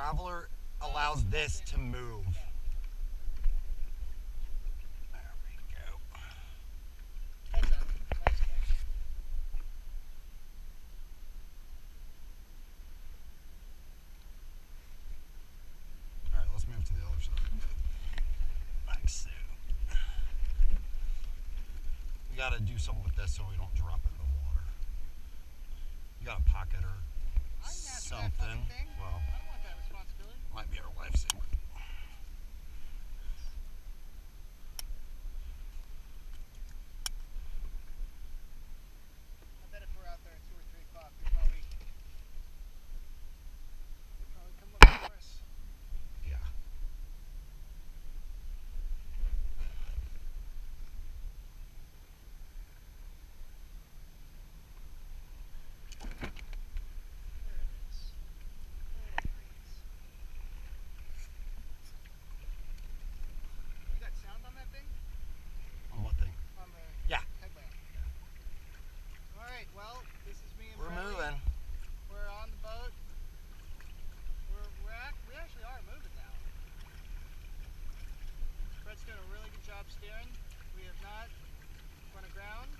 traveler allows this to move. There we go. Heads up. Nice catch. All right, let's move to the other side. Like so. We gotta do something with this so we don't drop it in the water. You got a pocket or something. Well, I don't want that responsibility. might be our lifesaver. I bet if we're out there at 2 or 3 o'clock, they'd probably come looking for us. Yeah. There it is. Little breeze. You got sound on that thing? On what thing? On the Yeah. headlamp. Alright, well, this is me and We're Bradley. moving. We're on the boat. We actually are moving now. Fred's doing a really good job steering. We have not run aground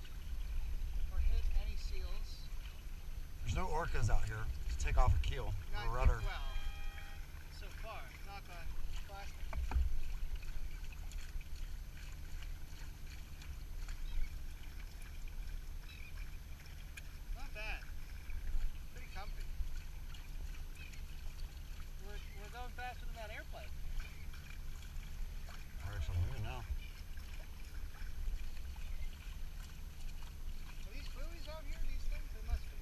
or hit any seals. There's no orcas out here to take off a keel Not or a rudder. well. So far, knock on plastic. Not bad. Pretty comfy. We're going faster than that airplane. We're actually moving now. Are these buoys out here? These things? They must be.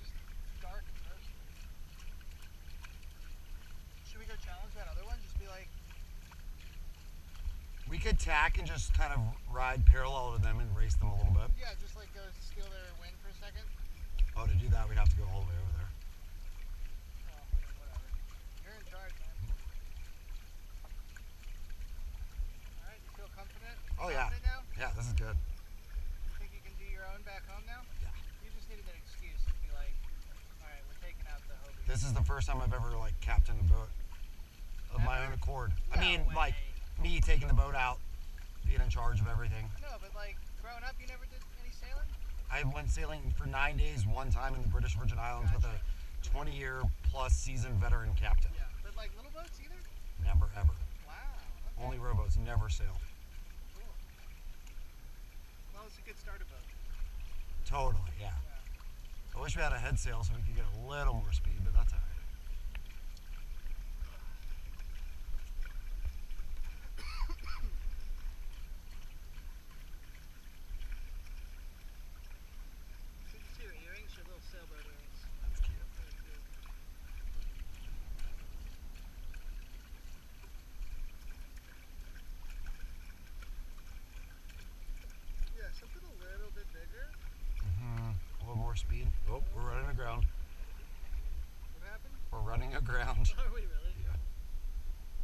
Just dark and roasted. Should we go challenge that other one? Just be like, We could tack and just kind of ride parallel to them and race them a little bit. yeah, just like go steal their wind for a second. Oh, to do that, we'd have to go all the way over there. Well, whatever. You're in charge, man. Alright, you feel confident? Oh, yeah. Confident now? Yeah, this is good. You think you can do your own back home now? Yeah. You just needed an excuse to be like, alright, we're taking out the Hobie. This is the first time I've ever like captained a boat of my Ever? own accord. No I mean, way. like me taking the boat out, being in charge of everything. No, but like, growing up, you never did any sailing? I went sailing for 9 days one time in the British Virgin Islands with a 20-year plus seasoned veteran captain. Yeah. But like little boats either? Never ever. Wow. Okay. Only rowboats, never sailed. Cool. Well, it's a good starter boat. Totally, yeah. Yeah. I wish we had a head sail so we could get a little more speed, but that's all right. So you see your earrings, your little sailboat earrings. That's cute. Very cute. Yeah, something a little bit bigger. A little more speed. Oh, we're running aground. What happened? We're running aground. Are we really? Yeah.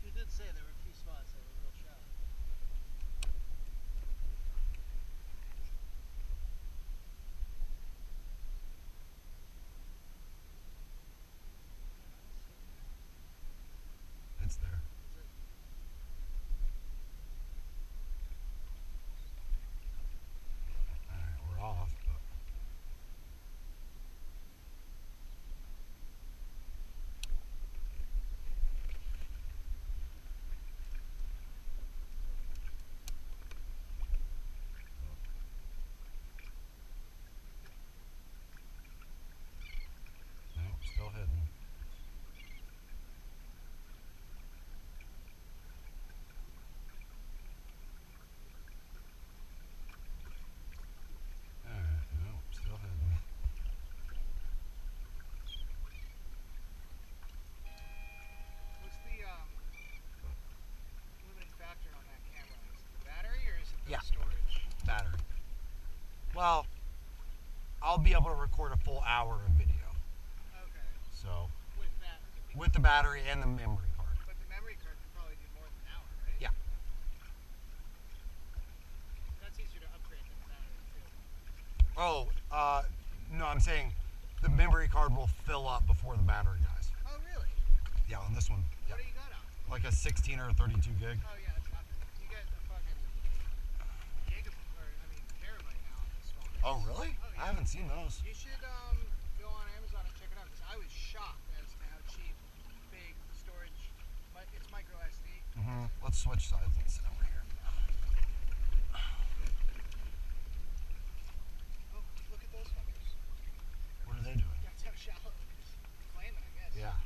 You did say there were a few spots that were real shallow. It's there. Is it? All right, we're off, but nope, still hidden. All right, nope, still hidden. What's the limiting factor on that camera? Is it the battery or is it the Yeah. storage? Battery. Well, I'll be able to record a full hour of video. Okay. So, With that. with the battery and the memory card. But the memory card can probably do more than an hour, right? Yeah. That's easier to upgrade than the battery too. Oh, no, I'm saying the memory card will fill up before the battery dies. Oh really? Yeah, on this one. Yeah. What do you got on? Like a 16 or a 32 gig. Oh yeah, it's nothing. You get a fucking terabyte now on this phone. Oh, really? Oh, yeah. I haven't seen those. You should go on Amazon and check it out because I was shocked as to how cheap big storage. It's micro SD. Let's switch sides and sit over here. Oh, look at those fuckers. What are they doing? That's how shallow it is. Flaming, I guess. Yeah.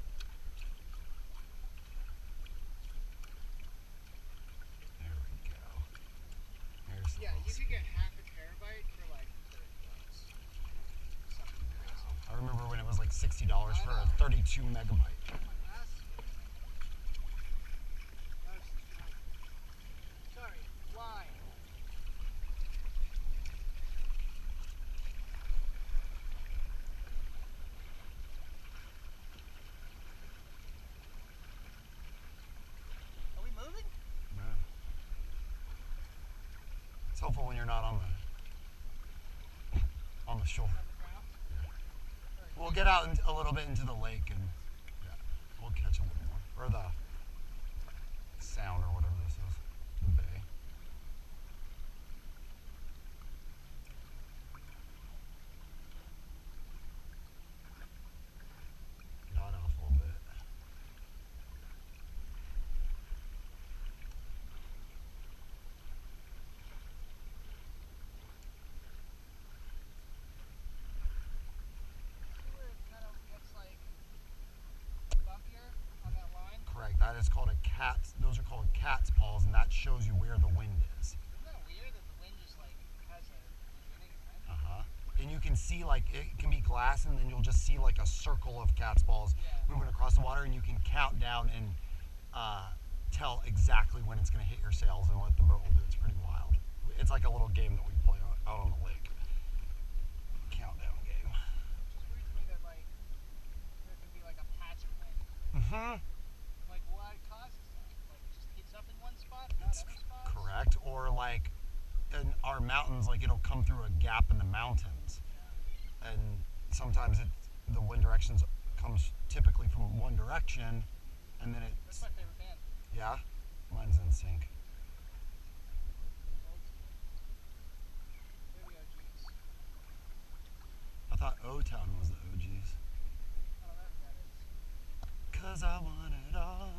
There we go. There's the Yeah, little you could get half a terabyte for like $30. Something crazy. I remember when it was like $60 for a 32 megabyte. My ass is getting sorry, why? Are we moving? Yeah. It's helpful when you're not on the shore. On the ground? We'll get out a little bit into the lake and we'll catch a little more. Or the sound or whatever this is. The bay. Got off a little bit. Where it kind of gets like bumpier on that line. Correct. That is called a cat's. Those are called cat's paws, and that shows you where the wind is. Isn't that weird that the wind just like has a beginning and end? And you can see like it can be glass, and then you'll just see like a circle of cat's paws moving across the water, and you can count down and tell exactly when it's going to hit your sails and what the boat will do. It's pretty wild. It's like a little game that we play out on the lake. Countdown game. It's just weird to me that like there can be like a patch of wind. Like what causes that? Like it just heats up in one spot, not other spots? Correct. Or like in our mountains, like it'll come through a gap in the mountains, and sometimes the wind directions comes typically from one direction, and then That's it's my favorite band. yeah, mine's in sync. Old school. They're the OGs. I thought O-Town was the OGs. I don't know who that is. 'Cause I want it all,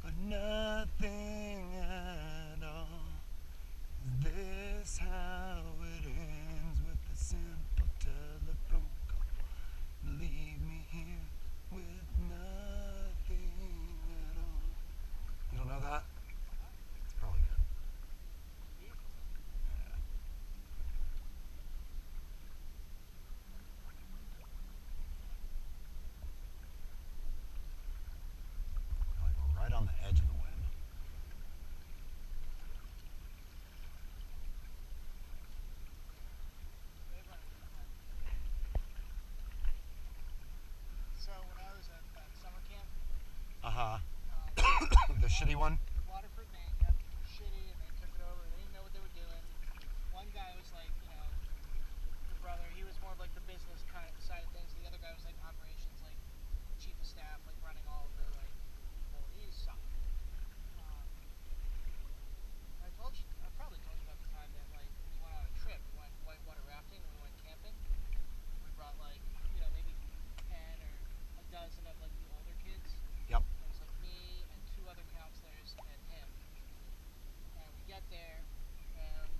but nothing at all. Is this how it ends with a simple telephone call? Leave me here with nothing at all. You don't know that? It's probably good. Beautiful. Yeah. Like we're right on the edge of the wind. They run it behind. So when I was at that summer camp, The shitty one? Waterford, Maine, yeah, shitty, and they took it over. They didn't know what they were doing. One guy was like, the brother. He was more of like the business kind of side of things. The other guy was like operations, like chief of staff, like running all of the like people. He sucked. I probably told you about the time that like we went on a trip. We went whitewater rafting. We went camping. We brought like maybe 10 or a dozen of like the older kids. Yep. It was like me and 2 other counselors and him. And we get there, and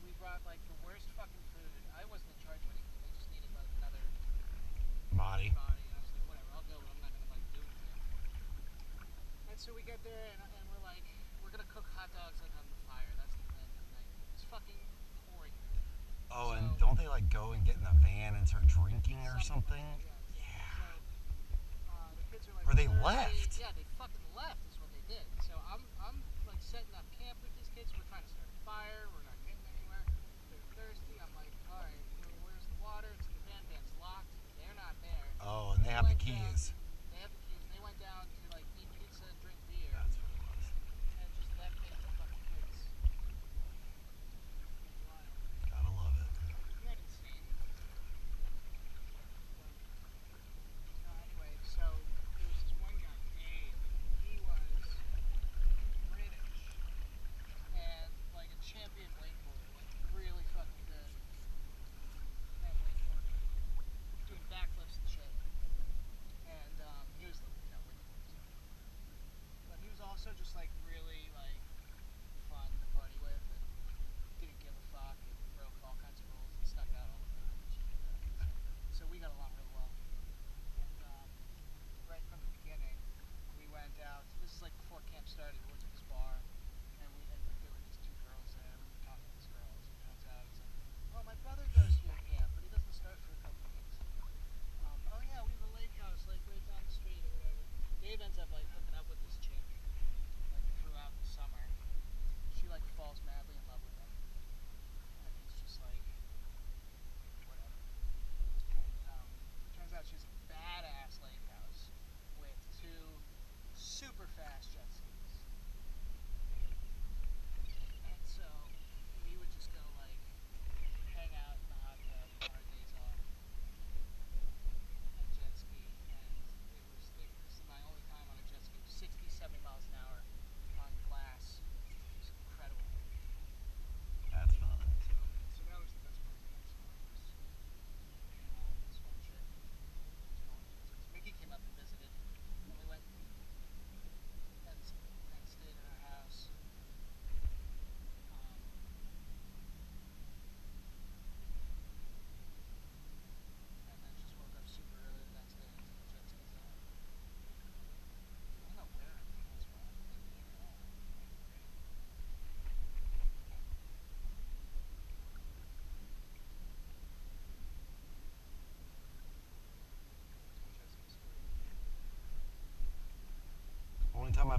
we brought like the worst fucking food. I wasn't in charge of anything. They just needed like another Body. body. And I was like, whatever, I'll go, but I'm not gonna like do anything. And so we get there, and we're like, we're gonna cook hot dogs like on the fire. That's the plan for the night. It's fucking pouring. Oh, and So- don't they like go and get in the van and start drinking or something? Like that, yeah. So, the kids are like. Or they thirsty. left. Yeah, they fucking left is what they did. So I'm like setting up camp with these kids. We're trying to start a fire. We're not getting anywhere. They're thirsty. I'm like, all right, where's the water? It's in the van. Van's locked. They're not there. Oh, and they have the went down- keys. They have the keys. They went down to like eat pizza, drink beer, That's what it was. and just left me with the fucking kids. Wild. Gotta love it. Isn't that insane? Anyway, so there was this one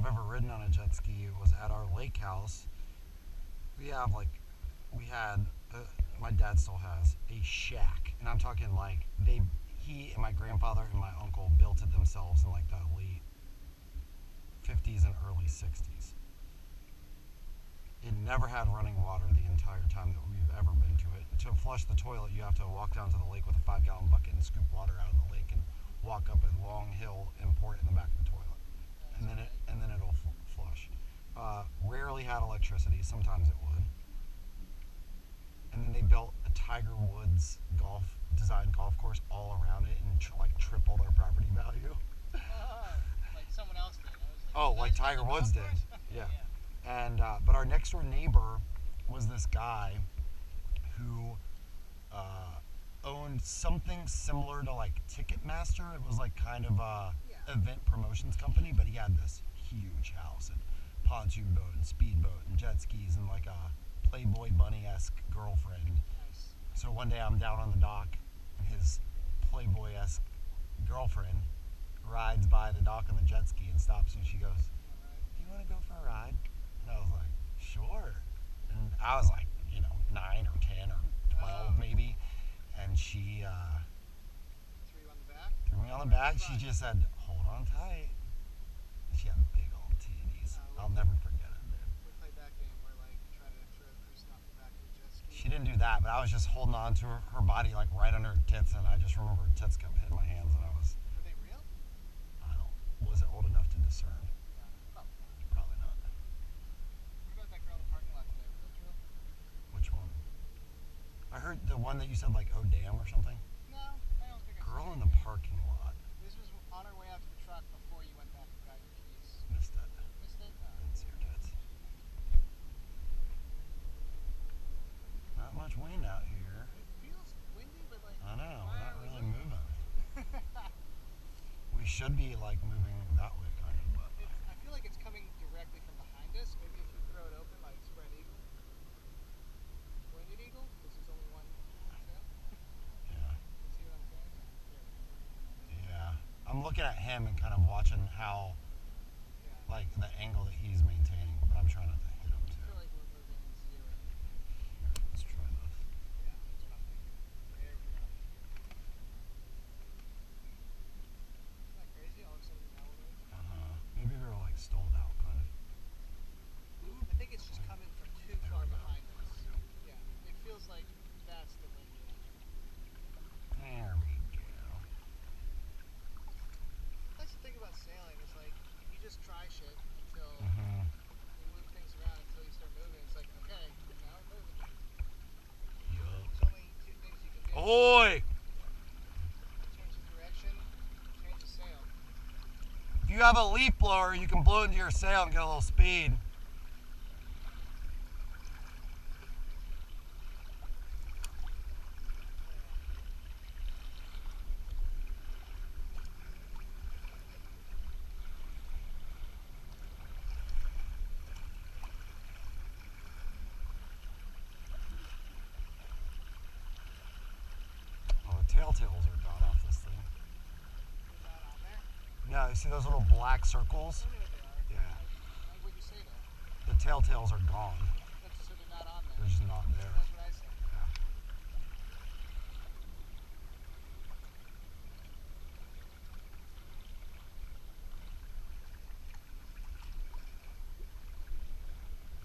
I've ever ridden on a jet ski was at our lake house. We have like, we had, my dad still has a shack, and I'm talking like he and my grandfather and my uncle built it themselves in like the late 50s and early 60s. It never had running water the entire time that we've ever been to it. To flush the toilet, you have to walk down to the lake with a 5-gallon bucket and scoop water out of the lake and walk up a long hill and pour it in the back of the toilet, and then it'll flush. Rarely had electricity. Sometimes it would. And then they built a Tiger Woods designed golf course all around it and like triple their property value. Like someone else did. Like Tiger Woods did. Yeah. And but our next door neighbor was this guy who owned something similar to like Ticketmaster. It was like kind of a event promotions company, but he had this huge house and pontoon boat and speedboat and jet skis and like a Playboy bunny-esque girlfriend. Nice. So one day I'm down on the dock and his Playboy-esque girlfriend rides by the dock on the jet ski and stops and she goes, "Do you want to go for a ride?" And I was like, "Sure." And I was like, 9 or 10 or 12 maybe. And she threw you on the back? Threw me on the back. She just said, "Hold on tight." And she had big old titties. I'll never forget it, dude. We played that game where like you try to throw a person off the back of a jet ski. She didn't do that, but I was just holding on to her body like right under her tits, and I just remember her tits kept hitting my hands, and I was. Were they real? Was it old enough to discern? Yeah, Probably not. What about that girl in the parking lot today? Was that true? Which one? I heard the one that you said like, "Oh damn" or something. No, I don't think I Girl saw in it. the parking lot. This was on our way out to the truck before you went back and got your keys. Missed it. Missed it? Didn't see her tits. Not much wind out here. It feels windy, but like. I know, we're not really moving. We should be like moving that way, kind of. But I feel like it's coming directly from behind us. Maybe if you throw it open, like spread eagle. Winged eagle? Because there's only one tail. yeah, You see what I'm saying? There we go. yeah. I'm looking at him and kind of watching how, like, the angle that he's maintaining, but I'm trying not to hit him I too. feel like we're moving zero. Here, let's try this. Yeah, that's what I'm thinking. There we go. Isn't that crazy? All of a sudden now we're moving. Maybe we were like stalled out, kind of. I think it's just coming from too There far we go. behind us. There we go. Yeah, it feels like that's the wind. There we go. That's the thing about sailing is like you just try shit until Mm-hmm. you move things around until you start moving. It's like okay, now we're moving. Yup. There's only two things you can do. Ahoy! Change the direction, change the sail. If you have a leaf blower, you can blow into your sail and get a little speed. Oh, the telltales are gone off this thing. They're not on there. Yeah, you see those little black circles? Tell me what they are. Yeah. Why would you say that? The telltales are gone. That's so they're not on there. They're just not there. That's what I said.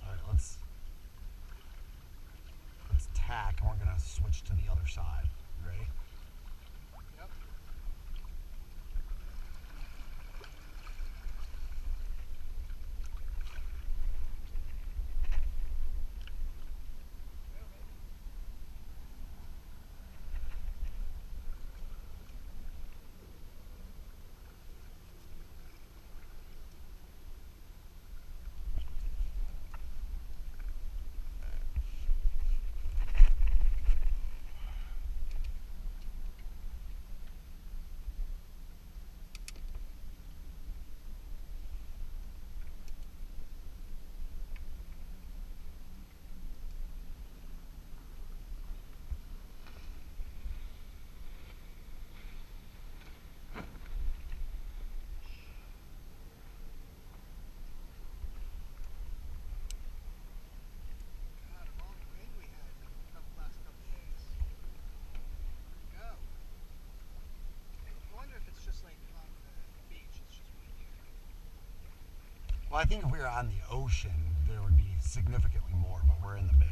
Alright, let's tack and we're gonna switch to the other side. You ready? Yep. Well, I think if we were on the ocean, there would be significantly more, but we're in the bay.